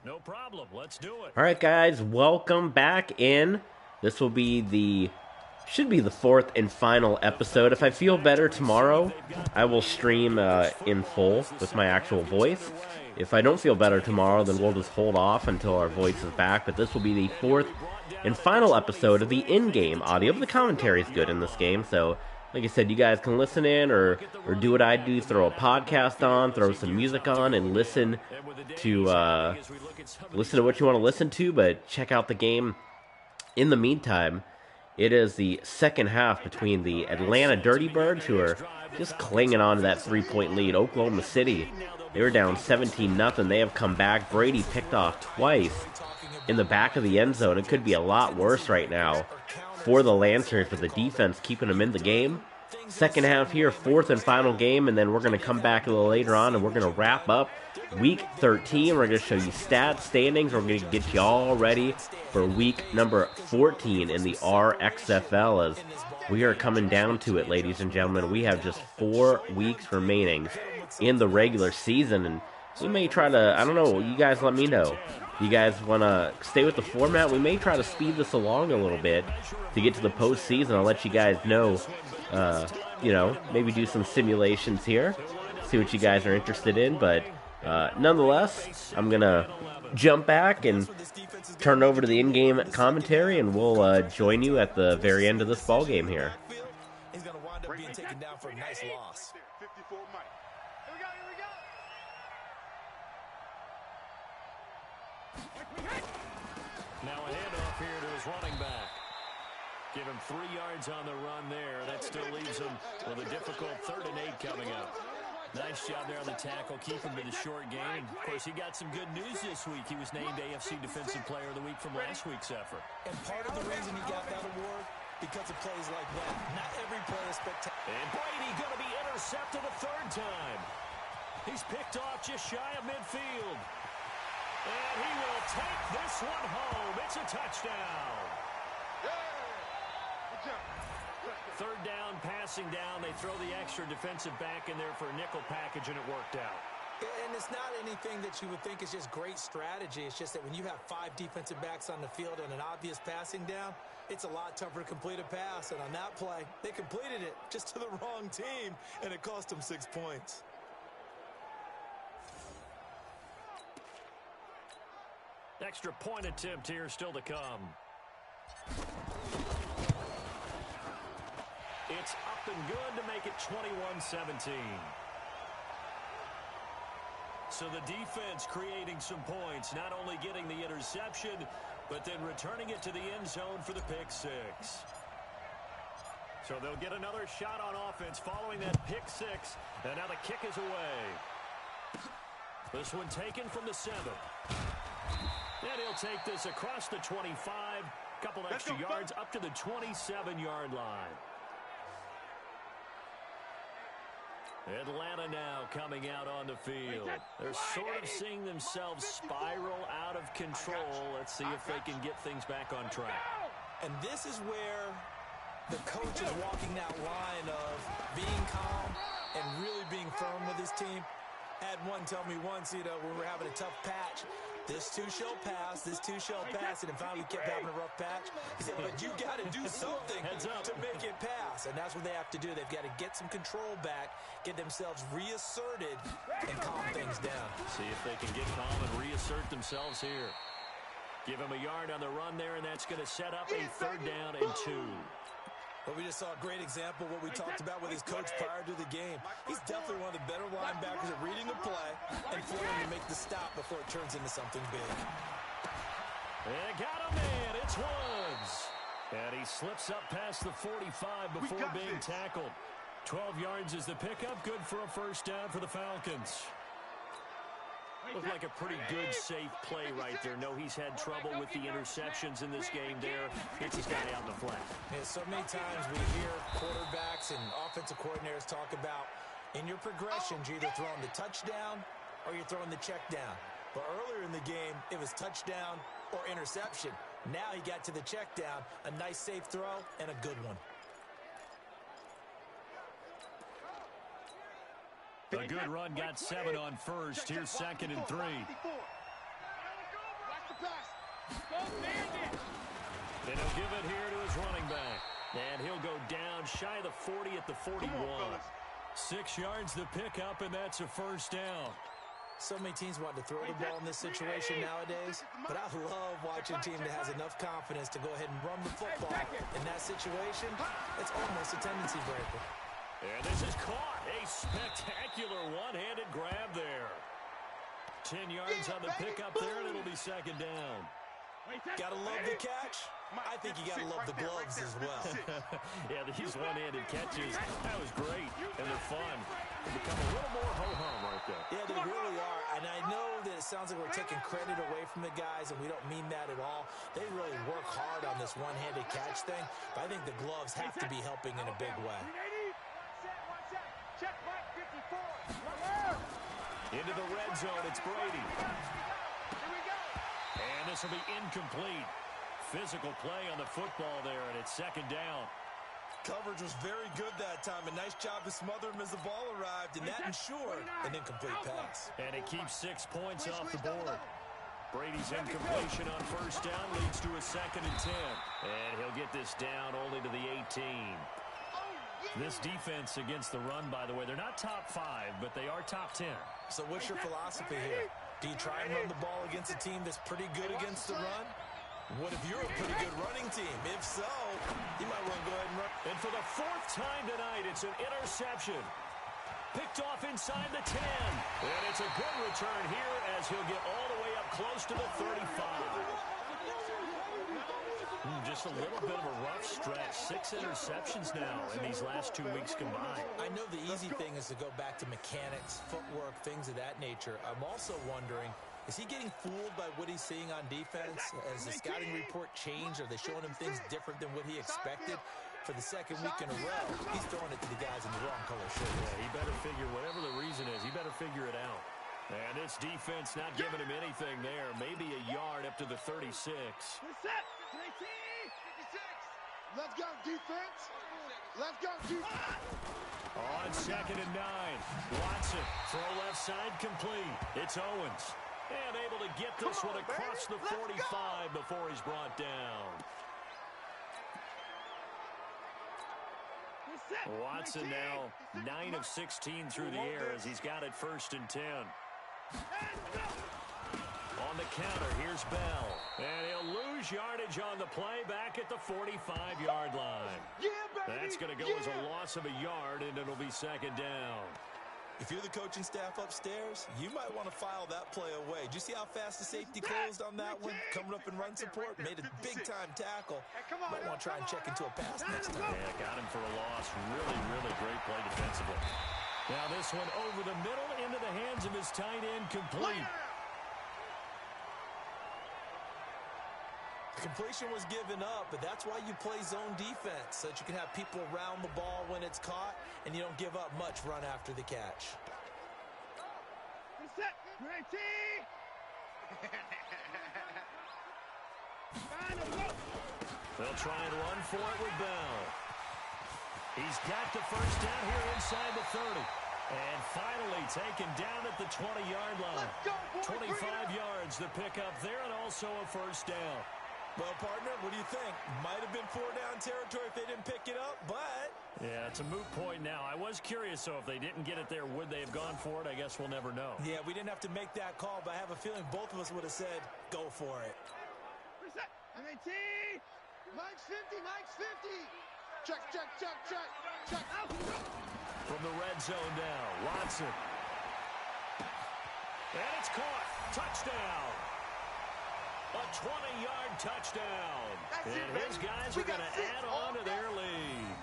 No problem. Let's do it. All right, guys, welcome back in. This will be should be the fourth and final episode. If I feel better tomorrow, I will stream in full with my actual voice. If I don't feel better tomorrow, then we'll just hold off until our voice is back. But this will be the fourth and final episode of the in-game audio. But the commentary is good in this game, so like I said, you guys can listen in or do what I do, throw a podcast on, throw some music on, and listen to what you want to listen to, but check out the game. In the meantime, it is the second half between the Atlanta Dirty Birds, who are just clinging on to that three-point lead. Oklahoma City, they were down 17-0. They have come back. Brady picked off twice in the back of the end zone. It could be a lot worse right now for the Lancers, but the defense keeping them in the game. Second half here, fourth and final game, and then we're going to come back a little later on, and we're going to wrap up Week 13. We're going to show you stats, standings. We're going to get you all ready for week number 14 in the RXFL, as we are coming down to it, ladies and gentlemen. We have just 4 weeks remaining in the regular season, and we may try to, I don't know, you guys let me know. You guys want to stay with the format? We may try to speed this along a little bit to get to the postseason. I'll let you guys know, maybe do some simulations here, see what you guys are interested in. But nonetheless, I'm going to jump back and turn over to the in-game commentary, and we'll join you at the very end of this ball game here. He's going to wind up being taken down for a nice loss. Now a handoff here to his running back. Give him 3 yards on the run there. That still leaves him with a difficult 3rd and 8 coming up. Nice job there on the tackle. Keep him to the short game. Of course, he got some good news this week. He was named AFC Defensive Player of the Week from last week's effort. And part of the reason he got that award, because of plays like that. Not every play is spectacular. And Brady going to be intercepted a 3rd time. He's picked off just shy of midfield. And he will take this one home. It's a touchdown. 3rd down, passing down. They throw the extra defensive back in there for a nickel package, and it worked out. And it's not anything that you would think is just great strategy. It's just that when you have 5 defensive backs on the field and an obvious passing down, it's a lot tougher to complete a pass. And on that play, they completed it just to the wrong team, and it cost them 6 points. Extra point attempt here still to come. It's up and good to make it 21-17. So the defense creating some points, not only getting the interception, but then returning it to the end zone for the pick 6. So they'll get another shot on offense following that pick 6, and now the kick is away. This one taken from the 7. And he'll take this across the 25, couple extra yards up to the 27-yard line. Atlanta now coming out on the field. They're sort of seeing themselves spiral out of control. Let's see if they can get things back on track. And this is where the coach is walking that line of being calm and really being firm with his team. Had one tell me once, when we're having a tough patch, this too shall pass, this too shall pass, and finally kept having a rough patch. He said, but you got to do something to make it pass, and that's what they have to do. They've got to get some control back, get themselves reasserted, and calm things down. See if they can get calm and reassert themselves here. Give him a yard on the run there, and that's going to set up a 3rd down and 2. Well, we just saw a great example of what we talked about with his coach prior to the game. He's definitely one of the better linebackers at reading the play and failing to make the stop before it turns into something big. And got him, man. It's Woods. And he slips up past the 45 before being tackled. 12 yards is the pickup. Good for a 1st down for the Falcons. Looked like a pretty good, safe play right there. No, he's had trouble with the interceptions in this game there. Hits his guy out in the flat. Yeah, so many times we hear quarterbacks and offensive coordinators talk about in your progressions, you're either throwing the touchdown or you're throwing the check down. But earlier in the game, it was touchdown or interception. Now he got to the check down, a nice safe throw, and a good one. A good run, got 7 on first. Here's 2nd and 3. And he'll give it here to his running back. And he'll go down shy of the 40 at the 41. 6 yards to pick up, and that's a first down. So many teams want to throw the ball in this situation nowadays, but I love watching a team that has enough confidence to go ahead and run the football. In that situation, it's almost a tendency breaker. And this is caught. A spectacular one-handed grab there. 10 yards on the pickup there, and it'll be second down. Gotta love the catch. I think you gotta love the gloves as well. Yeah, these one-handed catches, that was great, and they're fun. They become a little more ho-hum right there. Yeah, they really are, and I know that it sounds like we're taking credit away from the guys, and we don't mean that at all. They really work hard on this one-handed catch thing, but I think the gloves have to be helping in a big way. Into the red zone, it's Brady. And this will be incomplete. Physical play on the football there, and it's second down. Coverage was very good that time. A nice job to smother him as the ball arrived, and that ensured an incomplete pass. And it keeps 6 points off the board. Brady's incompletion on first down leads to a second and 10. And he'll get this down only to the 18. This defense against the run, by the way, they're not top 5, but they are top 10. So what's your philosophy here? Do you try and run the ball against a team that's pretty good against the run? What if you're a pretty good running team? If so, you might want to go ahead and run. And for the 4th time tonight, it's an interception. Picked off inside the 10. And it's a good return here as he'll get all the way up close to the 35. Just a little bit of a rough stretch. 6 interceptions now in these last 2 weeks combined. I know the easy thing is to go back to mechanics, footwork, things of that nature. I'm also wondering, is he getting fooled by what he's seeing on defense? Has the scouting report changed? Are they showing him things different than what he expected? For the second week in a row, he's throwing it to the guys in the wrong color shirt. Yeah, he better figure, whatever the reason is, he better figure it out. And this defense not giving him anything there. Maybe a yard up to the 36. Let's go, defense. Let's go, defense. On second and 9. Watson, throw left side complete. It's Owens. And able to get this one across the 45 before he's brought down. Watson now 9 of 16 through the air as he's got it 1st and 10. On the counter, here's Bell. And he'll lose yardage on the play back at the 45-yard line. That's going to go as a loss of a yard, and it'll be second down. If you're the coaching staff upstairs, you might want to file that play away. Did you see how fast the safety closed on that one? Coming up in run support, made a big-time tackle. Might want to try and check into a pass next time. Yeah, got him for a loss. Really, really great play defensively. Now this one over the middle into the hands of his tight end, complete. Completion was given up, but that's why you play zone defense, so that you can have people around the ball when it's caught, and you don't give up much run after the catch. They'll try and run for it with Bell. He's got the first down here inside the 30. And finally taken down at the 20-yard line. 25 yards to pick up there, and also a first down. Well, partner, what do you think? Might have been 4-down territory if they didn't pick it up, but... Yeah, it's a moot point now. I was curious, so if they didn't get it there, would they have gone for it? I guess we'll never know. Yeah, we didn't have to make that call, but I have a feeling both of us would have said, go for it. Mike's 50, Mike's 50. Check. From the red zone now, Watson. And it's caught. Touchdown. A 20-yard touchdown. And his guys are going to add on to their lead.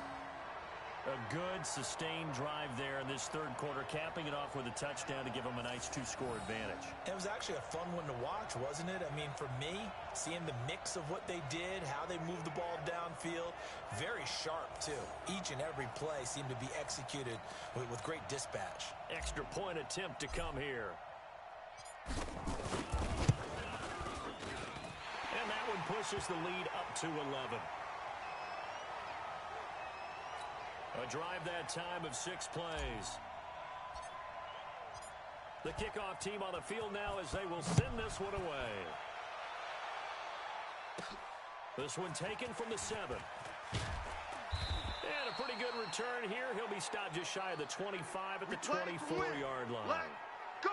A good, sustained drive there in this third quarter, capping it off with a touchdown to give them a nice 2-score advantage. It was actually a fun one to watch, wasn't it? I mean, for me, seeing the mix of what they did, how they moved the ball downfield, very sharp, too. Each and every play seemed to be executed with great dispatch. Extra point attempt to come here. And that one pushes the lead up to 11. A drive that time of 6 plays. The kickoff team on the field now as they will send this one away. This one taken from the 7. And a pretty good return here. He'll be stopped just shy of the 25 at the 24-yard line. Go!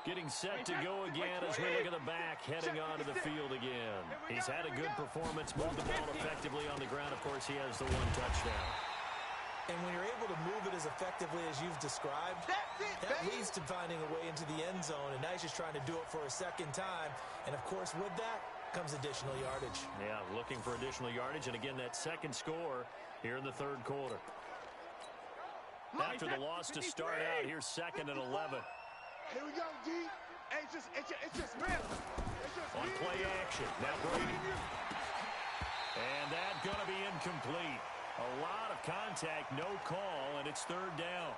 Getting set to go again as we look at the back, heading onto the field again. He's had a good performance, moved the ball effectively on the ground. Of course, he has the 1 touchdown. And when you're able to move it as effectively as you've described, that leads to finding a way into the end zone. And now he's just trying to do it for a second time. And, of course, with that comes additional yardage. Yeah, looking for additional yardage. And, again, that second score here in the third quarter. After the loss to start out, here's 2nd and 11. Here we go, D. Hey, it's just man. On play action. Now Brady. And that's going to be incomplete. A lot of contact, no call, and it's 3rd down.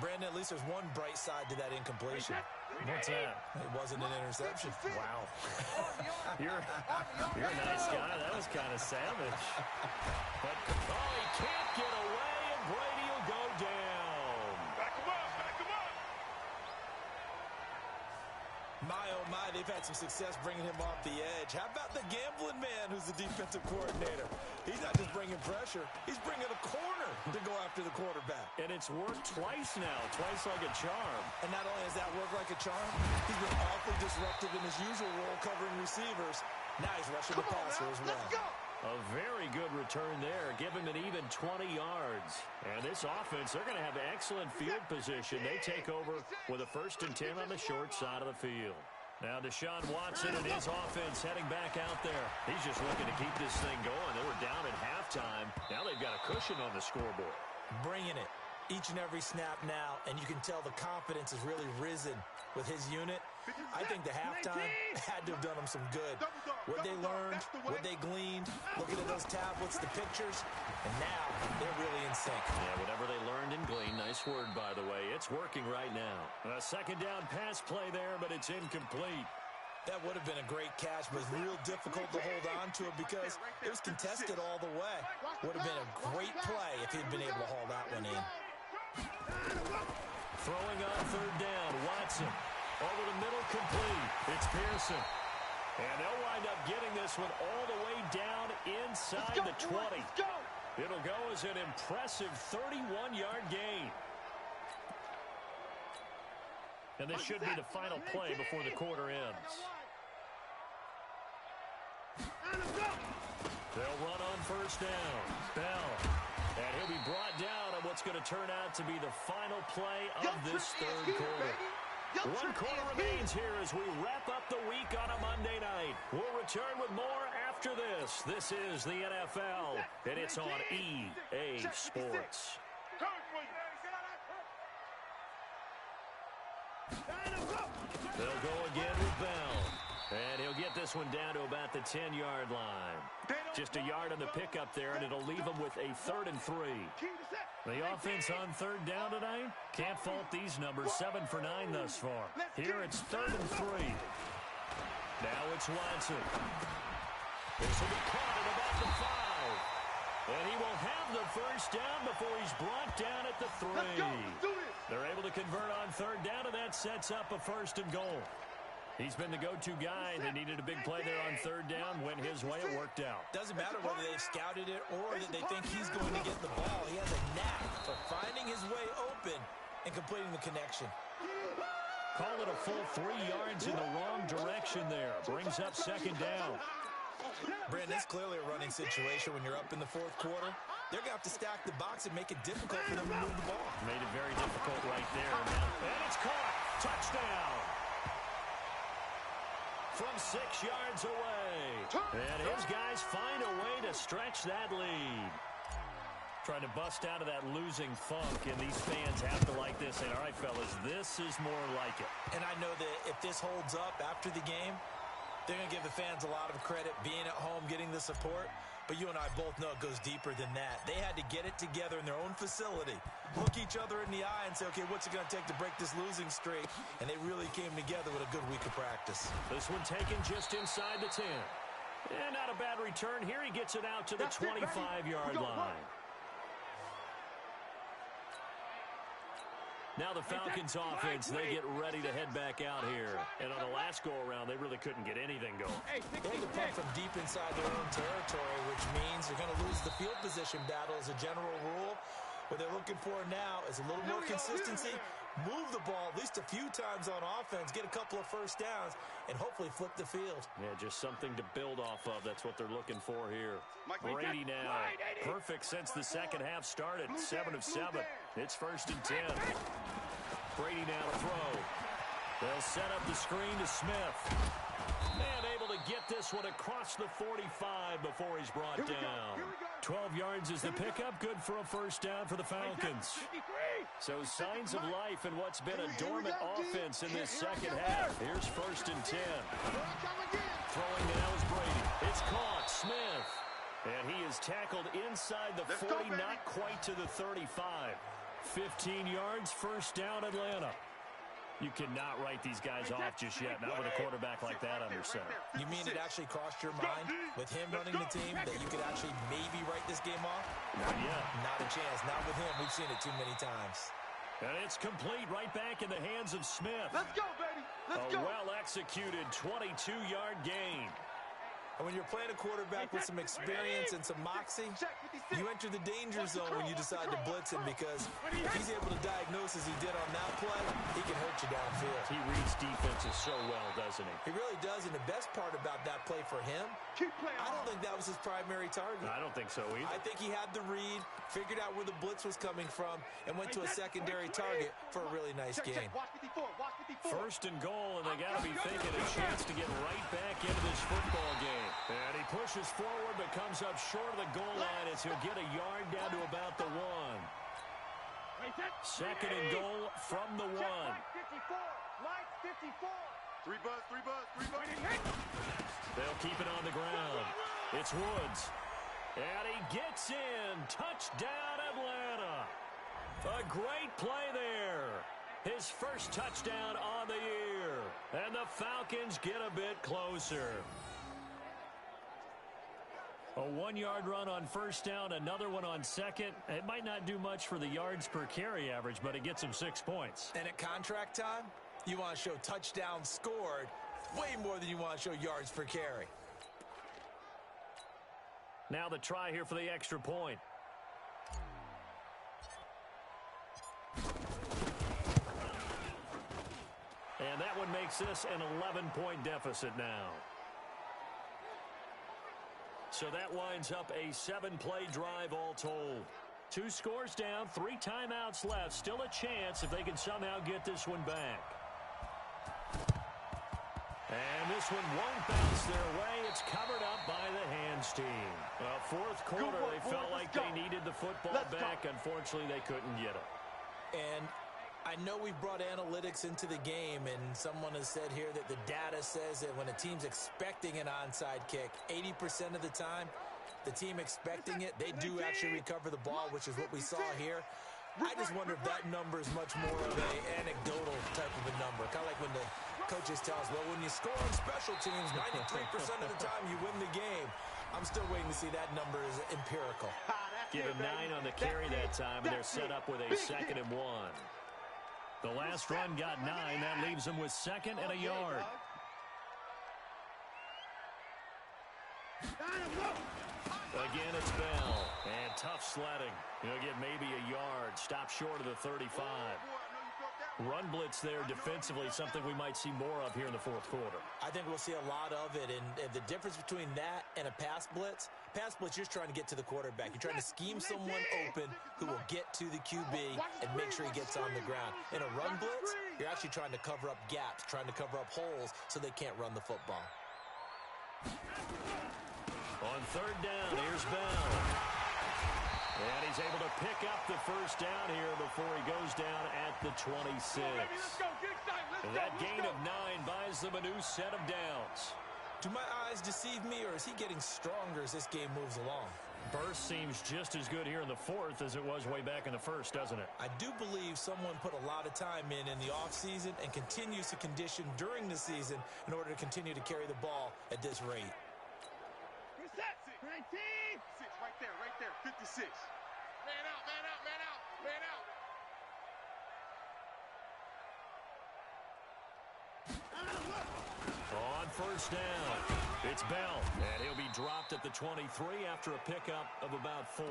Brandon, at least there's one bright side to that incompletion. What's that? It wasn't an interception. Wow. You're a nice guy. That was kind of savage. But, he can't get away, and Brady will go down. Back him up, back him up. My, oh my, they've had some success bringing him off the edge. How about the gambling man who's the defensive coordinator? He's not just bringing pressure. He's bringing a corner to go after the quarterback. And it's worked twice now, twice like a charm. And not only has that worked like a charm, he's been awfully disruptive in his usual role covering receivers. Now he's rushing the passer as well. Let's go. A very good return there. Give him an even 20 yards. And this offense, they're going to have excellent field position. They take over with a 1st and 10 on the short side of the field. Now Deshaun Watson and his offense heading back out there. He's just looking to keep this thing going. They were down at halftime. Now they've got a cushion on the scoreboard. Bringing it each and every snap now, and you can tell the confidence has really risen with his unit. I think the halftime had to have done them some good. What they learned, what they gleaned, looking at those tablets, the pictures, and now they're really in sync. Yeah, whatever they learned and gleaned, nice word, by the way. It's working right now. A 2nd down pass play there, but it's incomplete. That would have been a great catch, but it's real difficult to hold on to it because it was contested all the way. Would have been a great play if he'd been able to haul that one in. Throwing on 3rd down, Watson. Over the middle, complete. It's Pearson. And they'll wind up getting this one all the way down inside the 20. It'll go as an impressive 31-yard gain. And this should be the final play before the quarter ends. They'll run on 1st down. Bell. And he'll be brought down on what's going to turn out to be the final play of this 3rd quarter. 1 quarter remains here as we wrap up the week on a Monday night. We'll return with more after this. This is the NFL, and it's on EA Sports. They'll go again with Bell. And he'll get this one down to about the 10-yard line. Just a yard on the pickup there, and it'll leave him with a 3rd and 3. The offense on 3rd down tonight, can't fault these numbers. 7 for 9 thus far. Here it's 3rd and 3. Now it's Watson. This will be caught at about the 5. And he will have the 1st down before he's brought down at the 3. They're able to convert on 3rd down, and that sets up a 1st and goal. He's been the go-to guy. They needed a big play there on 3rd down. Went his way. It worked out. Doesn't matter whether they've scouted it or that they think he's going to get the ball. He has a knack for finding his way open and completing the connection. Call it a full 3 yards in the wrong direction there. Brings up 2nd down. Brandon, it's clearly a running situation when you're up in the 4th quarter. They're going to have to stack the box and make it difficult for them to move the ball. Made it very difficult right there. And it's caught. Touchdown. From 6 yards away. And his guys find a way to stretch that lead. Trying to bust out of that losing funk, and these fans have to like this. And all right, fellas, this is more like it. And I know that if this holds up after the game, they're going to give the fans a lot of credit being at home, getting the support. But you and I both know it goes deeper than that. They had to get it together in their own facility, look each other in the eye and say, okay, what's it going to take to break this losing streak? And they really came together with a good week of practice. This one taken just inside the 10. And not a bad return here. He gets it out to the 25-yard line. Now the Falcons offense, they get ready to head back out here. And on the last go-around, they really couldn't get anything going. They had to punt from deep inside their own territory, which means they're going to lose the field position battle as a general rule. What they're looking for now is a little more consistency, move the ball at least a few times on offense, get a couple of first downs, and hopefully flip the field. Yeah, just something to build off of. That's what they're looking for here. Brady now, perfect since the second half started, 7 of 7. It's 1st and 10. Brady now to throw. They'll set up the screen to Smith. And able to get this one across the 45 before he's brought down. 12 yards is the pickup, good for a first down for the Falcons. So signs of life in what's been a dormant offense in this second half. Here's 1st and 10. Throwing now is Brady. It's caught, Smith. And he is tackled inside the 40, not quite to the 35. 15 yards, first down, Atlanta. You cannot write these guys off just yet, not with a quarterback like that under center. You mean it actually crossed your mind with him running the team that you could actually maybe write this game off? Not yet. Not a chance. Not with him. We've seen it too many times. And it's complete right back in the hands of Smith. Let's go, baby. Let's go. A well-executed 22-yard gain. And when you're playing a quarterback with some experience and some moxie, you enter the danger zone when you decide to blitz him, because if he's able to diagnose as he did on that play, he can hurt you downfield. He reads defenses so well, doesn't he? He really does, and the best part about that play for him, I don't think that was his primary target. I don't think so either. I think he had the read, figured out where the blitz was coming from, and went to a secondary target for a really nice gain. 1st and goal, and they got to be thinking a chance to get right back into this football game. And he pushes forward but comes up short of the goal line as he'll get a yard down to about the 1. 2nd and goal from the 1. Three buzz. They'll keep it on the ground. It's Woods. And he gets in. Touchdown, Atlanta. A great play there. His first touchdown on the year. And the Falcons get a bit closer. A 1-yard run on first down, another one on second. It might not do much for the yards per carry average, but it gets him 6 points. And at contract time, you want to show touchdowns scored way more than you want to show yards per carry. Now the try here for the extra point. And that one makes this an 11-point deficit now. So that winds up a 7-play drive all told. 2 scores down, 3 timeouts left. Still a chance if they can somehow get this one back. And this one won't bounce their way. It's covered up by the hands team. Well, 4th quarter, they felt like they needed the football back. Unfortunately, they couldn't get it. And I know we brought analytics into the game, and someone has said here that the data says that when a team's expecting an onside kick, 80% of the time, the team expecting it, they do actually recover the ball, which is what we saw here. I just wonder if that number is much more of an anecdotal type of a number. Kind of like when the coaches tell us, well, when you score on special teams, 93% of the time you win the game. I'm still waiting to see that number is empirical. Give him 9 on the carry that time, and they're set up with a 2nd and 1. The last run got 9. That leaves them with 2nd and a yard. Again, it's Bell. And tough sledding. He'll get maybe a yard. Stop short of the 35. Run blitz there defensively, something we might see more of here in the 4th quarter. I think we'll see a lot of it, and the difference between that and a pass blitz, you're just trying to get to the quarterback. You're trying to scheme someone open who will get to the QB and make sure he gets on the ground. In a run blitz, you're actually trying to cover up gaps, trying to cover up holes so they can't run the football. On 3rd down, here's Bell. And he's able to pick up the first down here before he goes down at the 26. That gain of 9 buys them a new set of downs. Do my eyes deceive me, or is he getting stronger as this game moves along? Burst seems just as good here in the 4th as it was way back in the 1st, doesn't it? I do believe someone put a lot of time in the offseason and continues to condition during the season in order to continue to carry the ball at this rate. 19. 6 right there, 56. Man out. On first down, it's Bell, and he'll be dropped at the 23 after a pickup of about 4.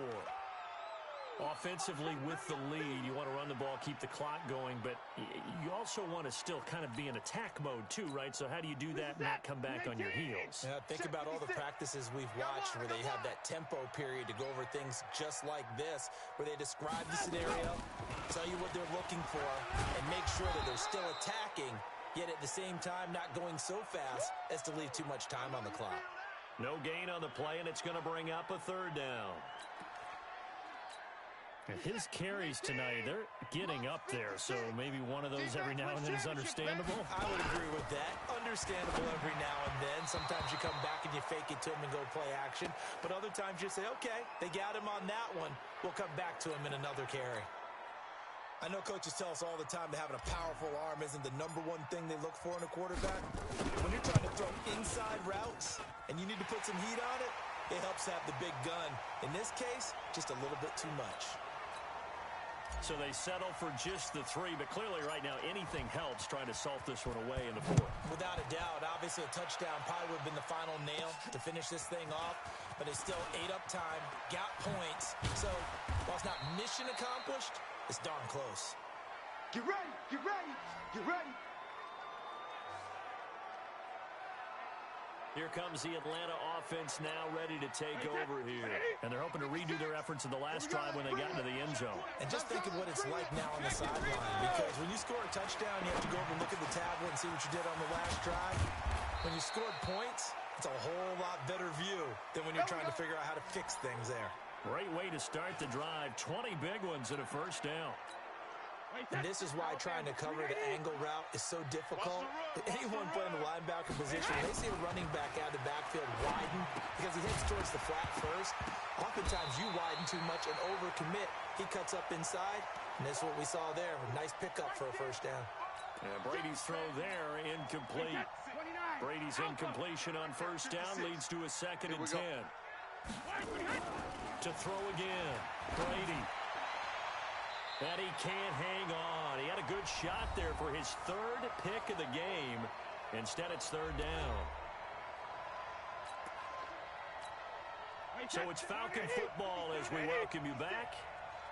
Offensively with the lead, you want to run the ball, keep the clock going, but you also want to still kind of be in attack mode too, right? So how do you do that and not come back on your heels? Yeah, think about all the practices we've watched where they have that tempo period to go over things just like this, where they describe the scenario, tell you what they're looking for, and make sure that they're still attacking, yet at the same time not going so fast as to leave too much time on the clock. No gain on the play, and it's going to bring up a 3rd down. And his carries tonight, they're getting up there, so maybe one of those every now and then is understandable. I would agree with that. Understandable every now and then. Sometimes you come back and you fake it to him and go play action. But other times you say, okay, they got him on that one. We'll come back to him in another carry. I know coaches tell us all the time that having a powerful arm isn't the #1 thing they look for in a quarterback. When you're trying to throw inside routes and you need to put some heat on it, it helps have the big gun. In this case, just a little bit too much. So they settle for just the 3, but clearly right now anything helps trying to salt this one away in the 4th. Without a doubt, obviously a touchdown probably would have been the final nail to finish this thing off, but they still ate up time, got points. So while it's not mission accomplished, it's darn close. Get ready, get ready, get ready. Here comes the Atlanta offense now ready to take over here. And they're hoping to redo their efforts in the last drive when they got into the end zone. And just think of what it's like now on the sideline, because when you score a touchdown, you have to go over and look at the tablet and see what you did on the last drive. When you scored points, it's a whole lot better view than when you're trying to figure out how to fix things there. Great way to start the drive. 20 big ones and a 1st down. And this is why trying to cover the angle route is so difficult. Anyone playing the linebacker position, they see a running back out of the backfield widen because he heads towards the flat first. Oftentimes you widen too much and overcommit. He cuts up inside, and this is what we saw there. A nice pickup for a 1st down. And Brady's throw there, incomplete. Brady's incompletion on 1st down leads to a 2nd and 10. To throw again, Brady. And he can't hang on. He had a good shot there for his 3rd pick of the game. Instead, it's 3rd down. So it's Falcon football as we welcome you back.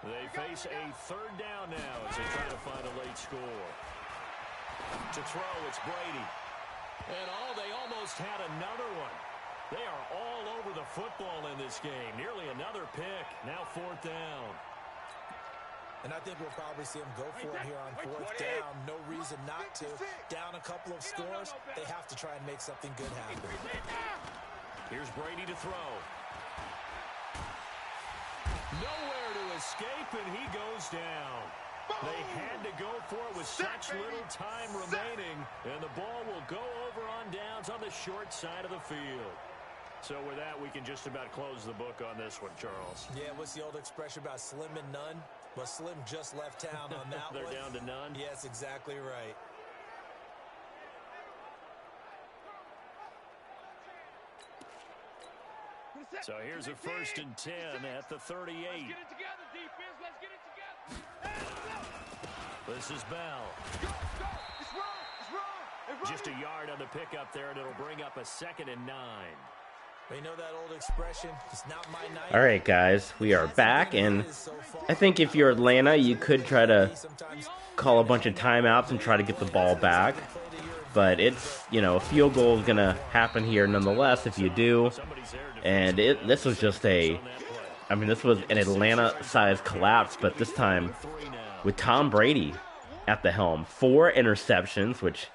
They face a 3rd down now as they try to find a late score. To throw, it's Brady. And they almost had another one. They are all over the football in this game. Nearly another pick. Now 4th down. And I think we'll probably see them go for it here on 4th down. No reason not to. Down a couple of scores, they have to try and make something good happen. Here's Brady to throw. Nowhere to escape, and he goes down. They had to go for it with such little time remaining, and the ball will go over on downs on the short side of the field. So with that, we can just about close the book on this one, Charles. Yeah, what's the old expression about slim and none? Well, Slim just left town on that They're one. down to none? Yes, exactly right. So here's a 1st and 10 at the 38. Let's get it together, defense. Let's get it together. This is Bell. Go, go. It's wrong. It's wrong. It's Just a yard on the pickup there, and it'll bring up a 2nd and 9. Well, you know that old expression, it's not my night. All right, guys, we are back, and I think if you're Atlanta, you could try to call a bunch of timeouts and try to get the ball back. But it's, a field goal is going to happen here nonetheless if you do. And this was just this was an Atlanta-sized collapse, but this time with Tom Brady at the helm. 4 interceptions, which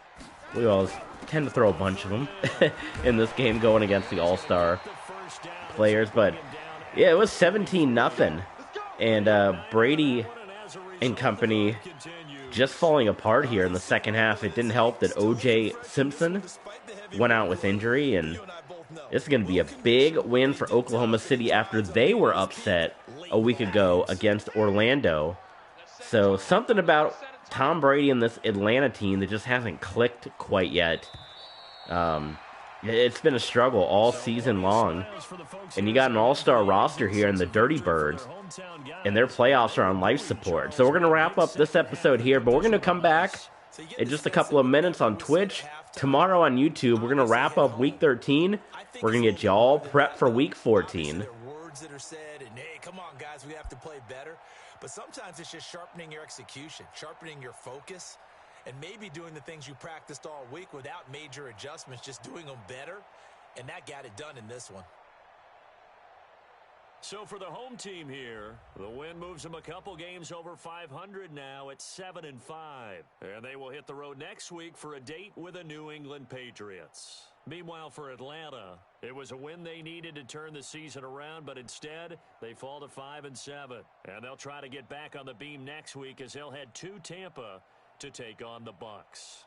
we always tend to throw a bunch of them in this game going against the all-star players. But, yeah, it was 17-0. And Brady and company just falling apart here in the second half. It didn't help that O.J. Simpson went out with injury, and this is going to be a big win for Oklahoma City after they were upset a week ago against Orlando. So something about Tom Brady and this Atlanta team that just hasn't clicked quite yet. It's been a struggle all season long. And you got an all-star roster here in the Dirty Birds, and their playoffs are on life support. So we're going to wrap up this episode here, but we're going to come back in just a couple of minutes on Twitch tomorrow on YouTube, we're going to wrap up Week 13. We're going to get you all prepped for Week 14. There are words that are said, and hey, come on, guys, we have to play better. But sometimes it's just sharpening your execution, sharpening your focus, and maybe doing the things you practiced all week without major adjustments, just doing them better. And that got it done in this one. So for the home team here, the win moves them a couple games over 500 now at 7-5. And they will hit the road next week for a date with the New England Patriots. Meanwhile, for Atlanta, it was a win they needed to turn the season around, but instead, they fall to 5-7. And they'll try to get back on the beam next week as they'll head to Tampa to take on the Bucs.